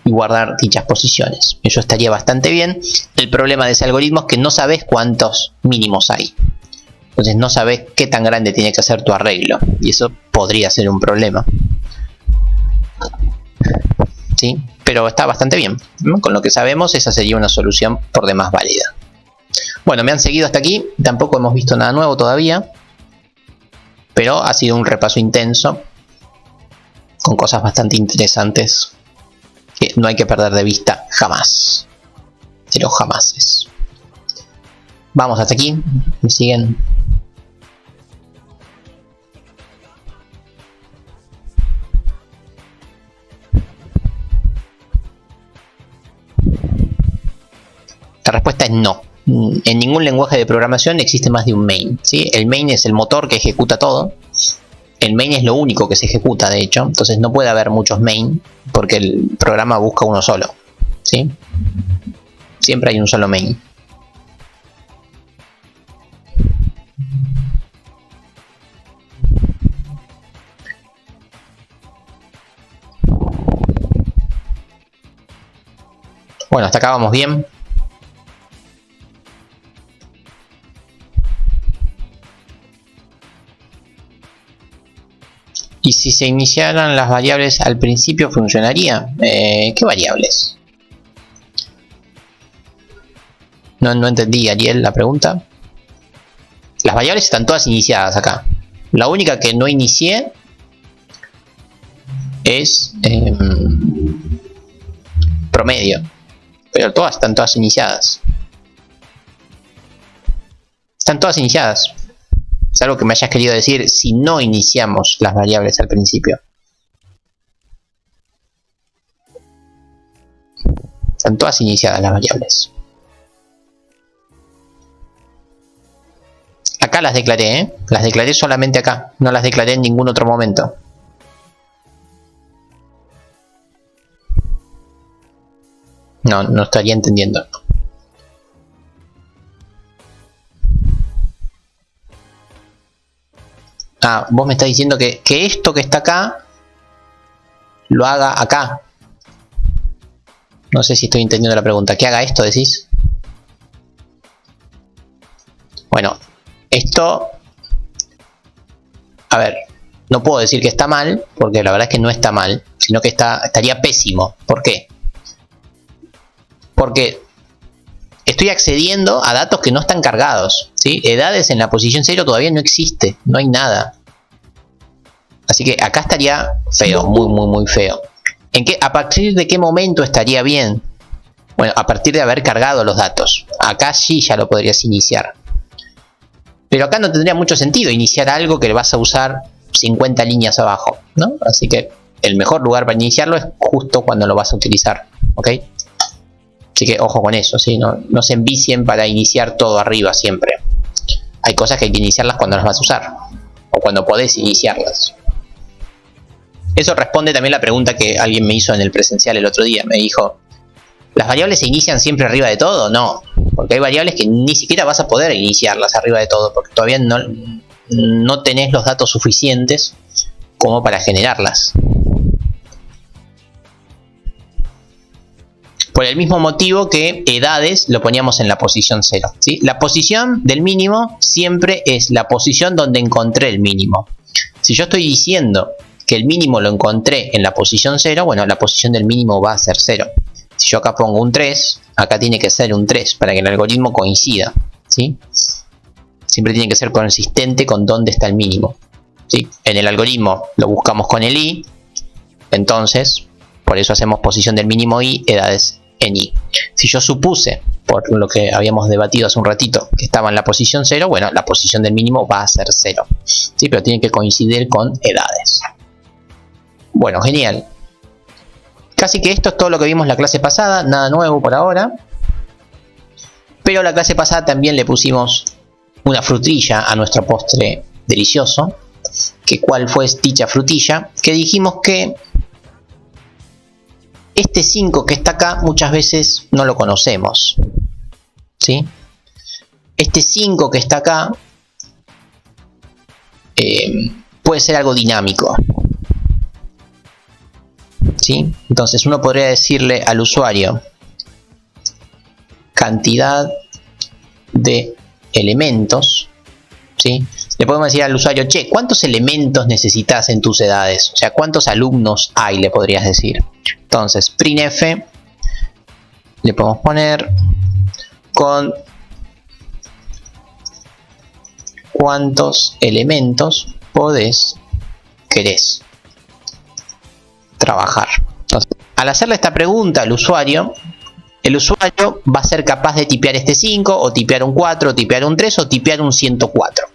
y guardar dichas posiciones. Eso estaría bastante bien. El problema de ese algoritmo es que no sabes cuántos mínimos hay. Entonces no sabes qué tan grande tiene que ser tu arreglo. Y eso podría ser un problema. ¿Sí? Pero está bastante bien. Con lo que sabemos, esa sería una solución por demás válida. Bueno, me han seguido hasta aquí. Tampoco hemos visto nada nuevo todavía. Pero ha sido un repaso intenso. Con cosas bastante interesantes. Que no hay que perder de vista jamás. Pero jamás es. Vamos hasta aquí. ¿Me siguen? La respuesta es no. En ningún lenguaje de programación existe más de un main, ¿sí? El main es el motor que ejecuta todo. El main es lo único que se ejecuta, de hecho. Entonces no puede haber muchos main porque el programa busca uno solo, ¿sí? Siempre hay un solo main. Bueno, hasta acá vamos bien. ¿Y si se iniciaran las variables al principio funcionaría? ¿Qué variables? No entendí, Ariel, la pregunta. Las variables están todas iniciadas acá. La única que no inicié es promedio. Pero todas están todas iniciadas. Están todas iniciadas. Salvo que me hayas querido decir si no iniciamos las variables al principio. Están todas iniciadas las variables. Acá las declaré, ¿eh? Las declaré solamente acá. No las declaré en ningún otro momento. No estaría entendiendo. Ah, vos me estás diciendo que esto que está acá lo haga acá. No sé si estoy entendiendo la pregunta. ¿Qué haga esto, decís? Bueno, esto... A ver, no puedo decir que está mal, porque la verdad es que no está mal, sino que estaría pésimo. ¿Por qué? Porque estoy accediendo a datos que no están cargados, ¿sí? Edades en la posición 0 todavía no existe, no hay nada. Así que acá estaría feo, muy feo. ¿A partir de qué momento estaría bien? Bueno, a partir de haber cargado los datos. Acá sí ya lo podrías iniciar. Pero acá no tendría mucho sentido iniciar algo que le vas a usar 50 líneas abajo, ¿no? Así que el mejor lugar para iniciarlo es justo cuando lo vas a utilizar, ¿ok? Así que ojo con eso, ¿sí? No se envicien para iniciar todo arriba siempre. Hay cosas que hay que iniciarlas cuando las vas a usar. O cuando podés iniciarlas. Eso responde también a la pregunta que alguien me hizo en el presencial el otro día. Me dijo, ¿las variables se inician siempre arriba de todo? No, porque hay variables que ni siquiera vas a poder iniciarlas arriba de todo, porque todavía no tenés los datos suficientes como para generarlas. Por el mismo motivo que edades lo poníamos en la posición 0, ¿sí? La posición del mínimo siempre es la posición donde encontré el mínimo. Si yo estoy diciendo que el mínimo lo encontré en la posición 0, bueno, la posición del mínimo va a ser 0. Si yo acá pongo un 3, acá tiene que ser un 3 para que el algoritmo coincida, ¿sí? Siempre tiene que ser consistente con dónde está el mínimo, ¿sí? En el algoritmo lo buscamos con el i, entonces por eso hacemos posición del mínimo i, edades en i. Si yo supuse, por lo que habíamos debatido hace un ratito, que estaba en la posición 0, bueno, la posición del mínimo va a ser 0, ¿sí? Pero tiene que coincidir con edades. Bueno, genial. Casi que esto es todo lo que vimos la clase pasada, nada nuevo por ahora. Pero la clase pasada también le pusimos una frutilla a nuestro postre delicioso. ¿Cuál fue dicha frutilla? Que dijimos que este 5 que está acá muchas veces no lo conocemos, ¿sí? Este 5 que está acá puede ser algo dinámico, ¿sí? Entonces uno podría decirle al usuario cantidad de elementos, ¿sí? Le podemos decir al usuario, che, ¿cuántos elementos necesitas en tus edades? O sea, ¿cuántos alumnos hay? Le podrías decir. Entonces, printf le podemos poner con cuántos elementos querés trabajar. Entonces, al hacerle esta pregunta al usuario, el usuario va a ser capaz de tipear este 5, o tipear un 4, o tipear un 3, o tipear un 104.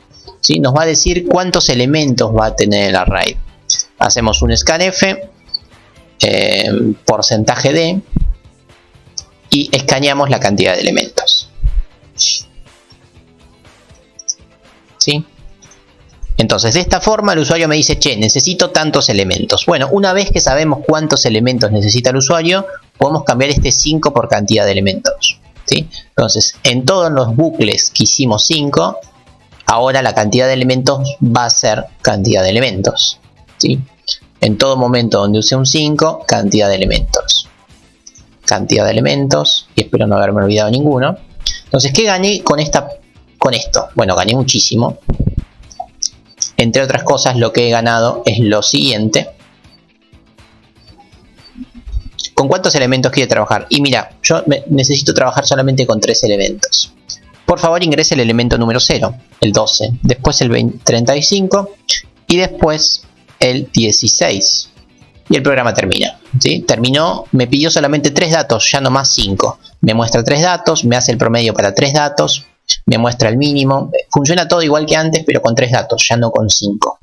¿Sí? Nos va a decir cuántos elementos va a tener el array. Hacemos un scanf, porcentaje de, y escaneamos la cantidad de elementos. ¿Sí? Entonces, de esta forma el usuario me dice, che, necesito tantos elementos. Bueno, una vez que sabemos cuántos elementos necesita el usuario, podemos cambiar este 5 por cantidad de elementos, ¿sí? Entonces, en todos los bucles que hicimos 5, ahora la cantidad de elementos va a ser cantidad de elementos, ¿sí? En todo momento donde use un 5, cantidad de elementos. Cantidad de elementos, y espero no haberme olvidado ninguno. Entonces, ¿qué gané con esto? Bueno, gané muchísimo. Entre otras cosas, lo que he ganado es lo siguiente. ¿Con cuántos elementos quiere trabajar? Y mira, yo necesito trabajar solamente con 3 elementos. Por favor, ingrese el elemento número 0, el 12, después el 35 y después el 16. Y el programa termina, ¿sí? Terminó, me pidió solamente 3 datos, ya no más 5. Me muestra 3 datos, me hace el promedio para 3 datos, me muestra el mínimo. Funciona todo igual que antes, pero con 3 datos, ya no con 5.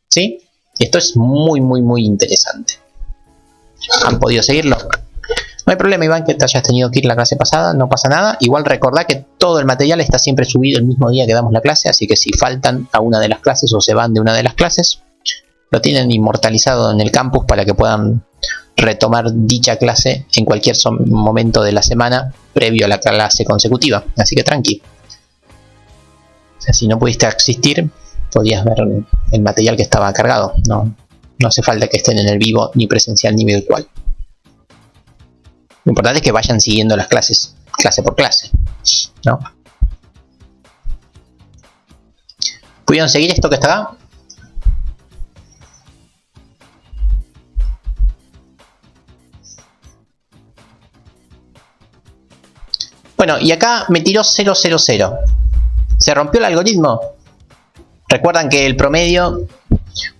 ¿Sí? Esto es muy interesante. ¿Han podido seguirlo? No hay problema, Iván, que te hayas tenido que ir la clase pasada, no pasa nada. Igual recordá que todo el material está siempre subido el mismo día que damos la clase, así que si faltan a una de las clases o se van de una de las clases, lo tienen inmortalizado en el campus para que puedan retomar dicha clase en cualquier momento de la semana previo a la clase consecutiva. Así que tranqui. O sea, si no pudiste asistir, podías ver el material que estaba cargado. No hace falta que estén en el vivo, ni presencial ni virtual. Lo importante es que vayan siguiendo las clases, clase por clase, ¿no? ¿Pudieron seguir esto que está acá? Bueno, y acá me tiró 000. ¿Se rompió el algoritmo? Recuerdan que el promedio,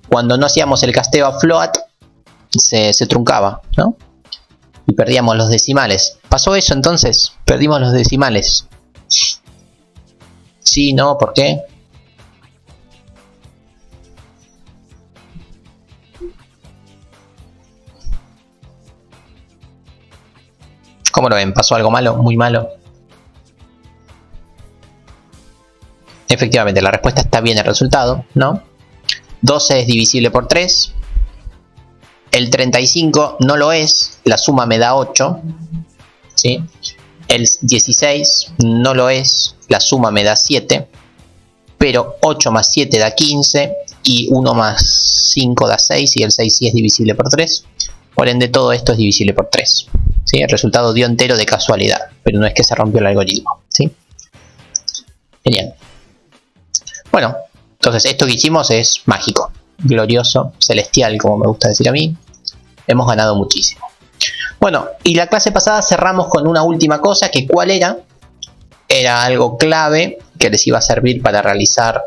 cuando no hacíamos el casteo a float, se truncaba, ¿no? Y perdíamos los decimales. ¿Pasó eso entonces? Perdimos los decimales. Sí, no, ¿por qué? ¿Cómo lo ven? ¿Pasó algo malo? ¿Muy malo? Efectivamente, la respuesta está bien el resultado, ¿no? 12 es divisible por 3. El 35 no lo es, la suma me da 8. ¿Sí? El 16 no lo es, la suma me da 7. Pero 8 más 7 da 15 y 1 más 5 da 6 y el 6 sí es divisible por 3. Por ende todo esto es divisible por 3. ¿Sí? El resultado dio entero de casualidad, pero no es que se rompió el algoritmo. ¿Sí? Genial. Bueno, entonces esto que hicimos es mágico, glorioso, celestial, como me gusta decir a mí. Hemos ganado muchísimo. Bueno, y la clase pasada cerramos con una última cosa, que ¿cuál era? Era algo clave que les iba a servir para realizar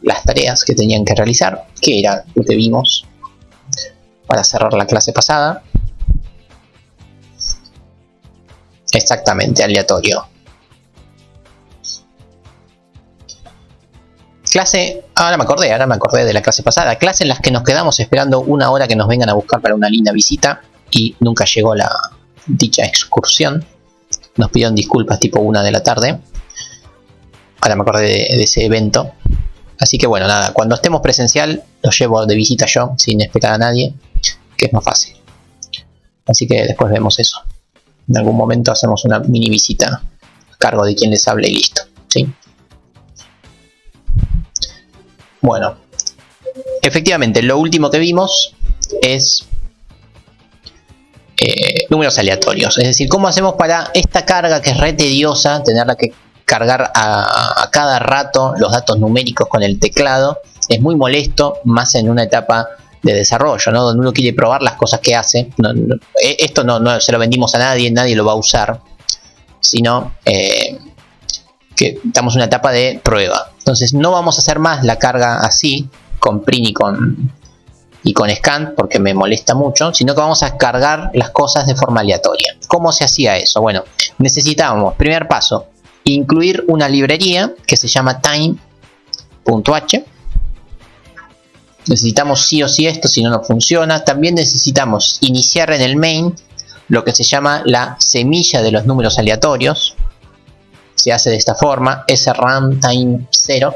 las tareas que tenían que realizar, que era lo que vimos para cerrar la clase pasada. Exactamente, aleatorio. Clase, ahora me acordé de la clase pasada. Clase en las que nos quedamos esperando una hora que nos vengan a buscar para una linda visita y nunca llegó la dicha excursión. Nos pidieron disculpas tipo 1 de la tarde. Ahora me acordé de ese evento. Así que bueno, nada, cuando estemos presencial los llevo de visita yo, sin esperar a nadie, que es más fácil. Así que después vemos eso. En algún momento hacemos una mini visita a cargo de quien les hable y listo, ¿sí? Bueno, efectivamente, lo último que vimos es números aleatorios. Es decir, ¿cómo hacemos para esta carga que es re tediosa, tenerla que cargar a cada rato los datos numéricos con el teclado? Es muy molesto, más en una etapa de desarrollo, ¿no? Donde uno quiere probar las cosas que hace. Esto no se lo vendimos a nadie, nadie lo va a usar, sino que estamos en una etapa de prueba. Entonces no vamos a hacer más la carga así, con print y con scan, porque me molesta mucho, sino que vamos a cargar las cosas de forma aleatoria. ¿Cómo se hacía eso? Bueno, necesitábamos, primer paso, incluir una librería que se llama time.h. Necesitamos sí o sí esto, si no, no funciona. También necesitamos iniciar en el main lo que se llama la semilla de los números aleatorios. Se hace de esta forma, srun time 0.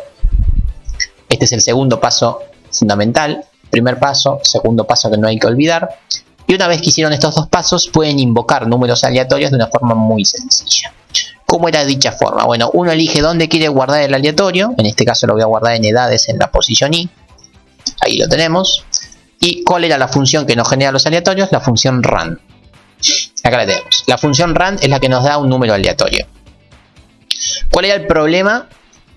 Este es el segundo paso fundamental. Primer paso, segundo paso que no hay que olvidar. Y una vez que hicieron estos dos pasos, pueden invocar números aleatorios de una forma muy sencilla. ¿Cómo era dicha forma? Bueno, uno elige dónde quiere guardar el aleatorio. En este caso lo voy a guardar en edades en la posición i. Ahí lo tenemos. ¿Y cuál era la función que nos genera los aleatorios? La función run. Acá la tenemos. La función run es la que nos da un número aleatorio. ¿Cuál era el problema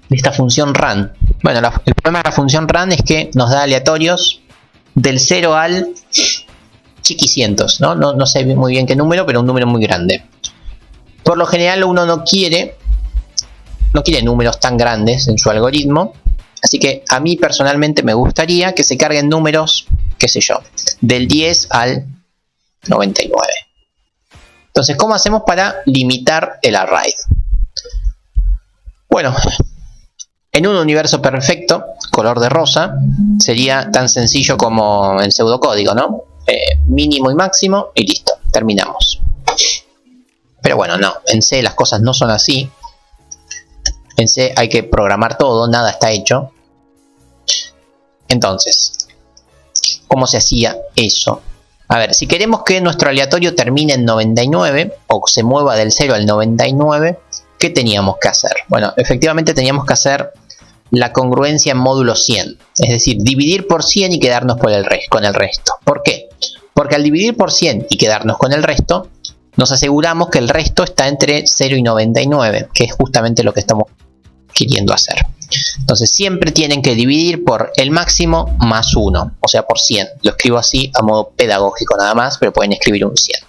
de esta función run? Bueno, el problema de la función run es que nos da aleatorios del 0 al chiquicientos, ¿no? No sé muy bien qué número, pero un número muy grande. Por lo general uno no quiere números tan grandes en su algoritmo. Así que a mí personalmente me gustaría que se carguen números, qué sé yo, del 10 al 99. Entonces, ¿cómo hacemos para limitar el array? Bueno, en un universo perfecto, color de rosa, sería tan sencillo como el pseudocódigo, ¿no? Mínimo y máximo y listo, terminamos. Pero bueno, no, en C las cosas no son así. En C hay que programar todo, nada está hecho. Entonces, ¿cómo se hacía eso? A ver, si queremos que nuestro aleatorio termine en 99 o se mueva del 0 al 99, ¿qué teníamos que hacer? Bueno, efectivamente teníamos que hacer la congruencia en módulo 100. Es decir, dividir por 100 y quedarnos con el resto. ¿Por qué? Porque al dividir por 100 y quedarnos con el resto, nos aseguramos que el resto está entre 0 y 99, que es justamente lo que estamos queriendo hacer. Entonces siempre tienen que dividir por el máximo más 1, o sea por 100. Lo escribo así a modo pedagógico nada más, pero pueden escribir un 100.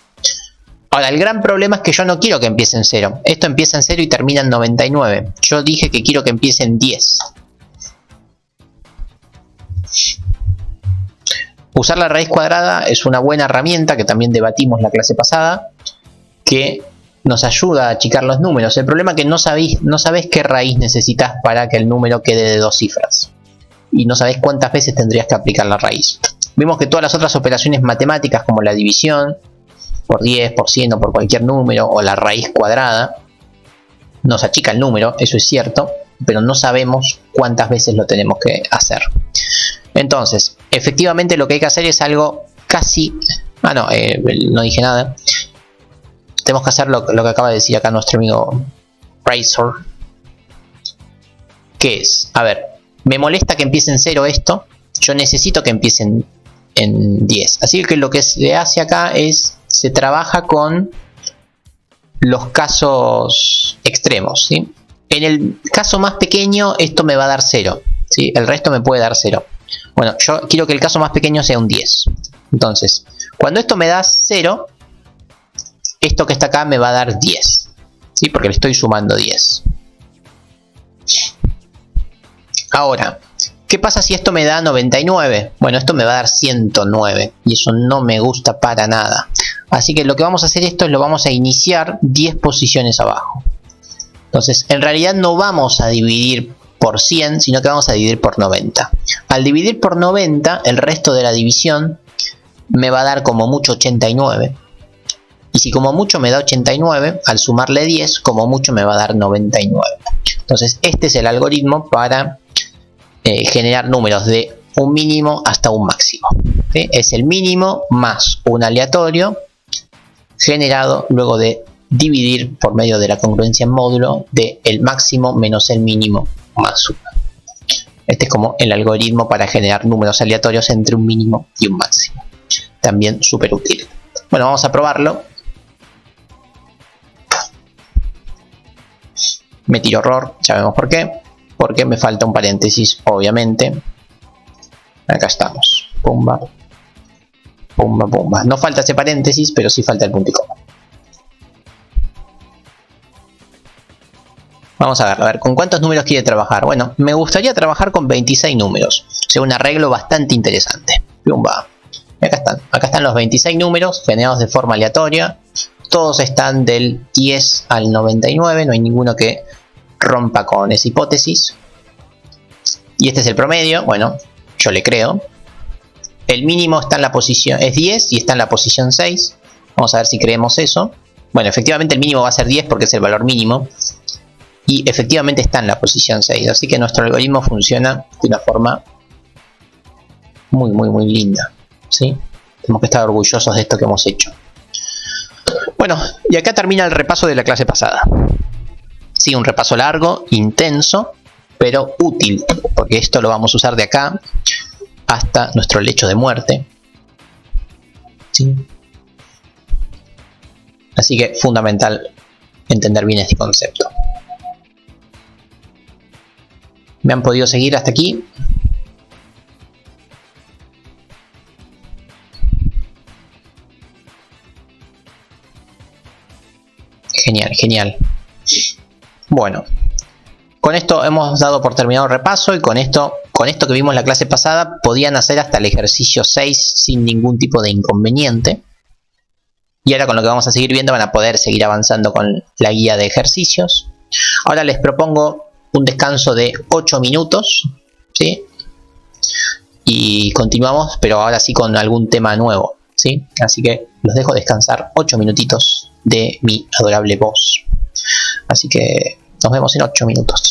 Ahora, el gran problema es que yo no quiero que empiece en 0. Esto empieza en 0 y termina en 99. Yo dije que quiero que empiece en 10. Usar la raíz cuadrada es una buena herramienta que también debatimos la clase pasada, que nos ayuda a achicar los números. El problema es que no sabés qué raíz necesitas para que el número quede de 2 cifras. Y no sabés cuántas veces tendrías que aplicar la raíz. Vimos que todas las otras operaciones matemáticas como la división por 10, por 100 o por cualquier número, o la raíz cuadrada, nos achica el número, eso es cierto, pero no sabemos cuántas veces lo tenemos que hacer. Entonces, efectivamente lo que hay que hacer es algo casi... no dije nada. Tenemos que hacer lo que acaba de decir acá nuestro amigo Razor. ¿Qué es? A ver, me molesta que empiece en 0 esto. Yo necesito que empiece en 10. Así que lo que se hace acá es... se trabaja con los casos extremos, ¿sí? En el caso más pequeño esto me va a dar 0, ¿sí? El resto me puede dar 0. Bueno, yo quiero que el caso más pequeño sea un 10. Entonces, cuando esto me da 0, esto que está acá me va a dar 10, ¿sí? Porque le estoy sumando 10. Ahora, ¿qué pasa si esto me da 99? Bueno, esto me va a dar 109 y eso no me gusta para nada. Así que lo que vamos a hacer esto es lo vamos a iniciar 10 posiciones abajo. Entonces, en realidad no vamos a dividir por 100, sino que vamos a dividir por 90. Al dividir por 90, el resto de la división me va a dar como mucho 89. Y si como mucho me da 89, al sumarle 10, como mucho me va a dar 99. Entonces, este es el algoritmo para generar números de un mínimo hasta un máximo, ¿sí? Es el mínimo más un aleatorio generado luego de dividir por medio de la congruencia en módulo de el máximo menos el mínimo más 1. Este es como el algoritmo para generar números aleatorios entre un mínimo y un máximo. También súper útil. Bueno, vamos a probarlo. Me tiro error, ya vemos por qué. Porque me falta un paréntesis, obviamente. Acá estamos. Pumba. Pumba, pumba. No falta ese paréntesis, pero sí falta el punto y coma. Vamos a ver, ¿con cuántos números quiere trabajar? Bueno, me gustaría trabajar con 26 números. O sea, un arreglo bastante interesante. Pumba. Y acá están los 26 números generados de forma aleatoria. Todos están del 10 al 99, no hay ninguno que rompa con esa hipótesis. Y este es el promedio, bueno, yo le creo. El mínimo está en la posición, es 10 y está en la posición 6. Vamos a ver si creemos eso. Bueno, efectivamente el mínimo va a ser 10 porque es el valor mínimo. Y efectivamente está en la posición 6. Así que nuestro algoritmo funciona de una forma muy linda, ¿sí? Tenemos que estar orgullosos de esto que hemos hecho. Bueno, y acá termina el repaso de la clase pasada. Sí, un repaso largo, intenso, pero útil, porque esto lo vamos a usar de acá hasta nuestro lecho de muerte. ¿Sí? Así que fundamental entender bien este concepto. ¿Me han podido seguir hasta aquí? Genial, genial. Bueno, con esto hemos dado por terminado el repaso y con esto que vimos la clase pasada podían hacer hasta el ejercicio 6 sin ningún tipo de inconveniente. Y ahora con lo que vamos a seguir viendo van a poder seguir avanzando con la guía de ejercicios. Ahora les propongo un descanso de 8 minutos, ¿sí? Y continuamos, pero ahora sí con algún tema nuevo, ¿sí? Así que los dejo descansar 8 minutitos de mi adorable voz. Así que nos vemos en 8 minutos.